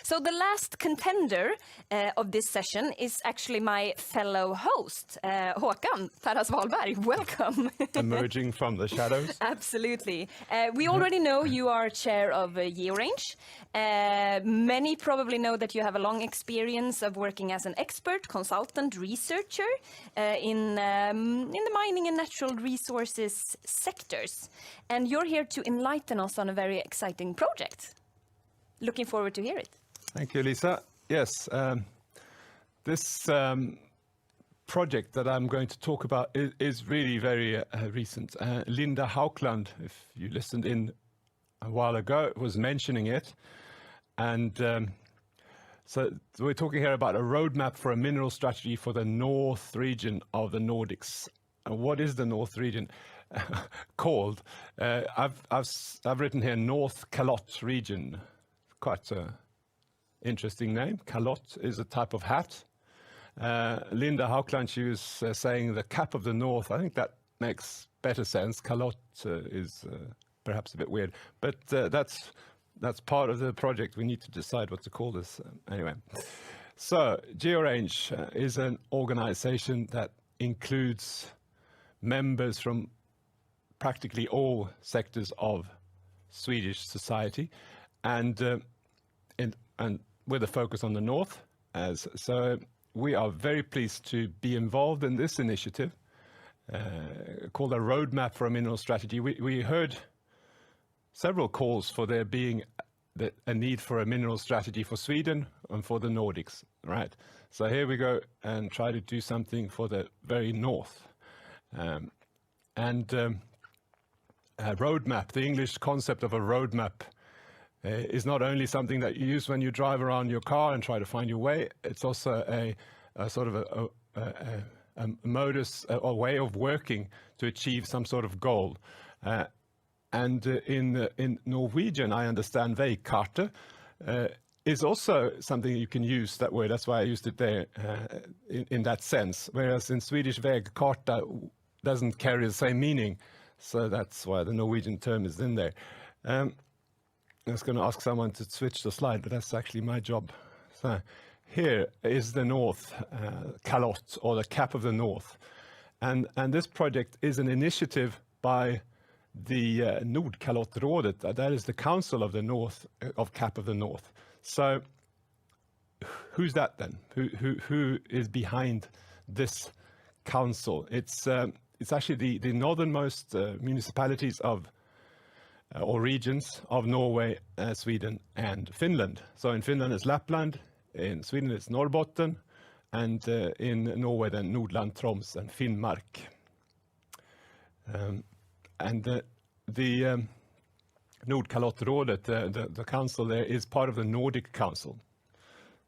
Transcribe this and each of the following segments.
So the last contender of this session is actually my fellow host, Håkan, Tarras-Wahlberg. Welcome. Emerging from the shadows. Absolutely. We already know you are chair of Georange. Many probably know that you have a long experience of working as an expert, consultant, researcher in the mining and natural resources sectors. And you're here to enlighten us on a very exciting project. Looking forward to hear it. Thank you, Lisa. Yes, this project that I'm going to talk about is really very recent. Linda Haukland, if you listened in a while ago, was mentioning it. And so we're talking here about a roadmap for a mineral strategy for the north region of the Nordics. And what is the north region called? I've written here North Calotte region. Quite an interesting name. Calotte is a type of hat. Linda Haukland, she was saying the cap of the north. I think that makes better sense. Calotte is perhaps a bit weird, but that's part of the project. We need to decide what to call this. Anyway, so Georange is an organization that includes members from practically all sectors of Swedish society, and with a focus on the north. So we are very pleased to be involved in this initiative called a roadmap for a mineral strategy. We heard several calls for there being a need for a mineral strategy for Sweden and for the Nordics, right? So here we go and try to do something for the very north. A roadmap, the English concept of a roadmap, is not only something that you use when you drive around your car and try to find your way. It's also a sort of a modus, a way of working to achieve some sort of goal. In Norwegian, I understand veikarte is also something you can use that word. That's why I used it there in that sense. Whereas in Swedish, vägkarta doesn't carry the same meaning. So that's why the Norwegian term is in there. I was going to ask someone to switch the slide, but that's actually my job. So here is the North Calotte, or the Cap of the North. And this project is an initiative by the Nordkalottrådet. That is the Council of the North, of Cap of the North. So who's that then? Who is behind this council? It's actually the northernmost municipalities of or regions of Norway, Sweden, and Finland. So in Finland it's Lapland, in Sweden it's Norrbotten, and in Norway then Nordland, Troms, and Finnmark. The Nordkalottrådet, the council there, is part of the Nordic Council,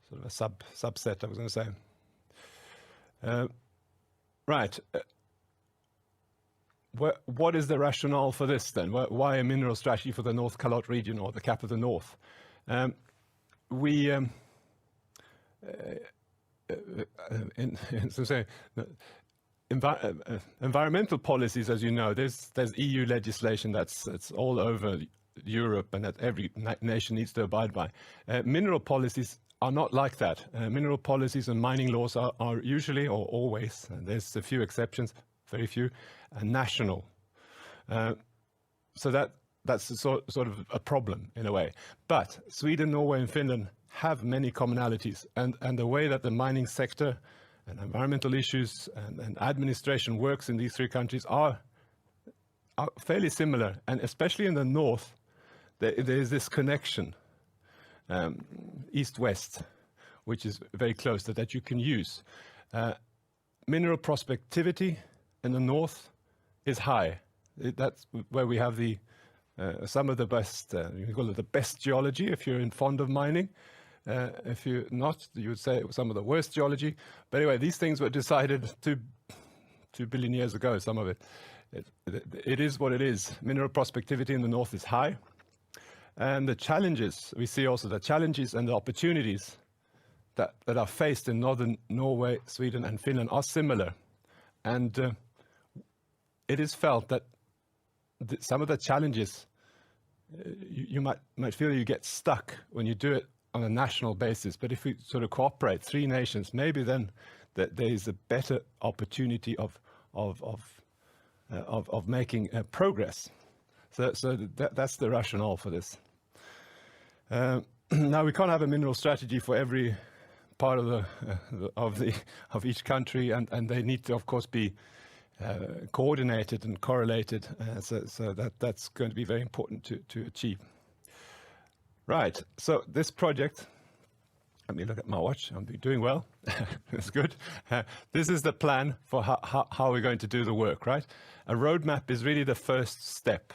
sort of a subset, I was going to say. Right. What is the rationale for this then? Why a mineral strategy for the North Calotte region, or the Cap of the North? Environmental policies, as you know, there's EU legislation that's all over Europe and that every nation needs to abide by. Mineral policies are not like that. Mineral policies and mining laws are usually, or always, and there's a few exceptions, very few, national. So that's a sort of a problem in a way. But Sweden, Norway, and Finland have many commonalities, and the way that the mining sector and environmental issues and administration works in these three countries are fairly similar. And especially in the north, there is this connection, east-west, which is very close, that you can use. Mineral prospectivity in the north is high. That's where we have some of the best, you can call it the best geology if you're fond of mining. If you're not, you would say some of the worst geology. But anyway, these things were decided 2 billion years ago, some of it. It is what it is. Mineral prospectivity in the north is high. And the challenges, we see also the challenges and the opportunities that are faced in northern Norway, Sweden, and Finland are similar. And it is felt that some of the challenges, you might feel you get stuck when you do it on a national basis. But if we sort of cooperate, 3 nations, maybe then there is a better opportunity of making progress. So that's the rationale for this. Now we can't have a mineral strategy for every part of each country, and they need to, of course, be coordinated and correlated. So that's going to be very important to achieve. Right. So this project. Let me look at my watch. I'm doing well. That's good. This is the plan for how we're going to do the work, right? A roadmap is really the first step.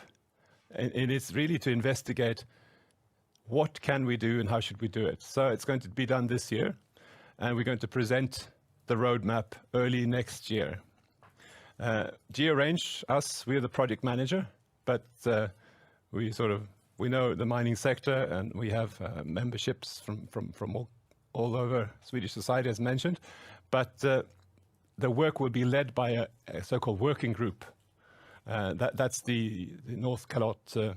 And it's really to investigate what can we do and how should we do it. So it's going to be done this year, and we're going to present the roadmap early next year. Georange, we're the project manager, but we know the mining sector, and we have memberships from all over Swedish society, as mentioned. But the work will be led by a so-called working group. That's the North Kalott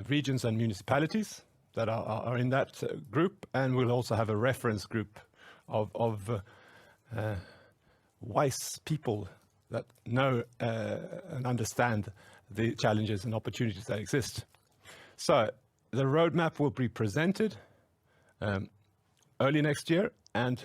regions and municipalities that are in that group, and we'll also have a reference group of wise people that know and understand the challenges and opportunities that exist. So the roadmap will be presented early next year, and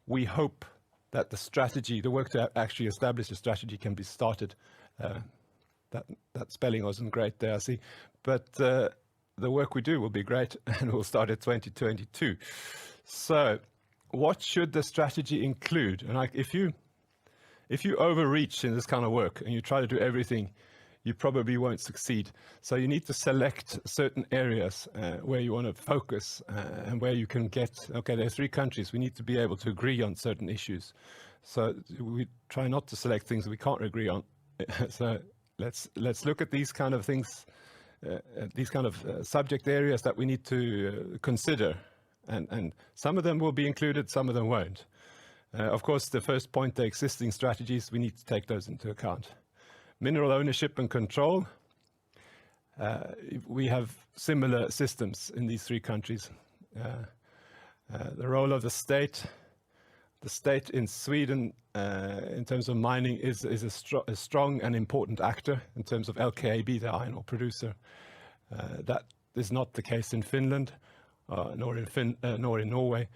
we hope that the work to actually establish a strategy can be started. That spelling wasn't great there, I see. But the work we do will be great, and we'll start at 2022. So what should the strategy include? And if you overreach in this kind of work and you try to do everything, you probably won't succeed. So you need to select certain areas where you want to focus and where you can get, okay, there are 3 countries. We need to be able to agree on certain issues. So we try not to select things we can't agree on. So let's look at these kind of things, these kind of subject areas that we need to consider. And some of them will be included, some of them won't. Of course, the first point, the existing strategies, we need to take those into account. Mineral ownership and control. We have similar systems in these 3 countries. The role of the state. The state in Sweden, in terms of mining, is a strong and important actor in terms of LKAB, the iron ore producer. That is not the case in Finland, nor in Norway.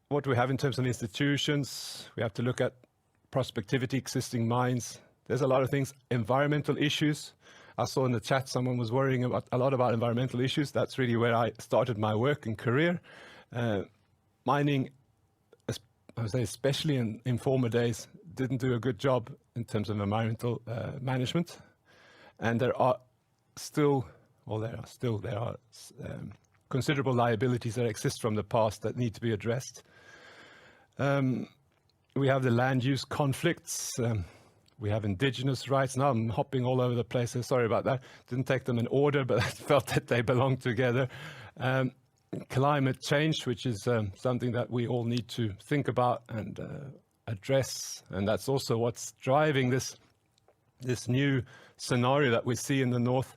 What we have in terms of institutions, we have to look at prospectivity, existing mines. There's a lot of things. Environmental issues. I saw in the chat someone was worrying a lot about environmental issues. That's really where I started my work and career. Mining, I would say, especially in former days, didn't do a good job in terms of environmental management. And there are considerable liabilities that exist from the past that need to be addressed. We have the land use conflicts. We have indigenous rights. Now I'm hopping all over the place. Sorry about that. Didn't take them in order, but I felt that they belong together. Climate change, which is something that we all need to think about and address. And that's also what's driving this new scenario that we see in the north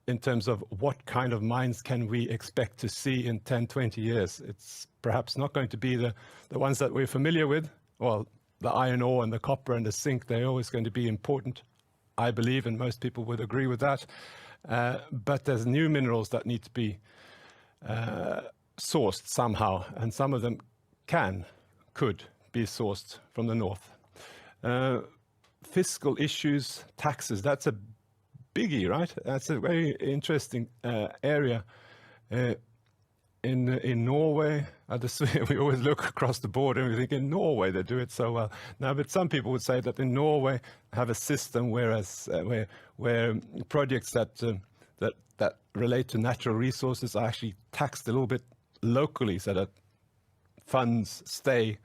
in terms of what kind of mines can we expect to see in 10, 20 years. It's perhaps not going to be the ones that we're familiar with. Well, the iron ore and the copper and the zinc, they're always going to be important, I believe, and most people would agree with that. But there's new minerals that need to be sourced somehow, and some of them could be sourced from the north. Fiscal issues, taxes, that's a biggie, right? That's a very interesting area. In Norway, we always look across the border and we think in Norway they do it so well. Now, but some people would say that in Norway have a system where projects that relate to natural resources are actually taxed a little bit locally, so that funds stay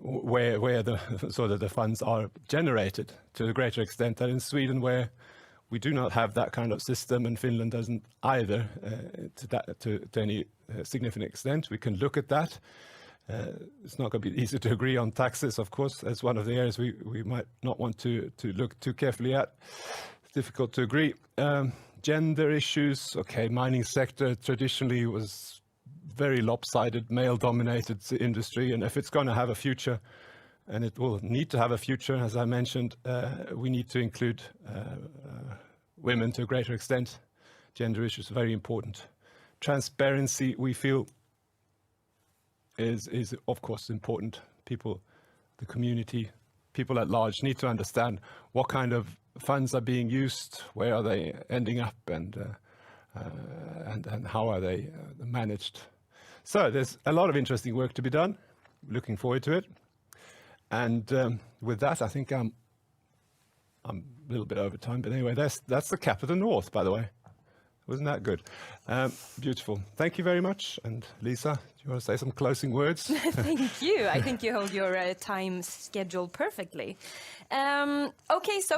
where the funds are generated to a greater extent than in Sweden, where we do not have that kind of system, and Finland doesn't either to any significant extent. We can look at that. It's not going to be easy to agree on taxes, of course. That's one of the areas we might not want to look too carefully at. difficult to agree. Gender issues, okay, mining sector traditionally was very lopsided, male-dominated industry, and if it's going to have a future, and it will need to have a future, as I mentioned, we need to include women to a greater extent. Gender issues are very important. Transparency, we feel, is of course important. People, the community, people at large need to understand what kind of funds are being used, where are they ending up, and how are they managed. So there's a lot of interesting work to be done. Looking forward to it. And with that, I think I'm a little bit over time, but anyway, that's the cap of the North, by the way. Wasn't that good? Beautiful. Thank you very much. And Lisa, do you want to say some closing words? Thank you. I think you hold your time schedule perfectly. Okay, so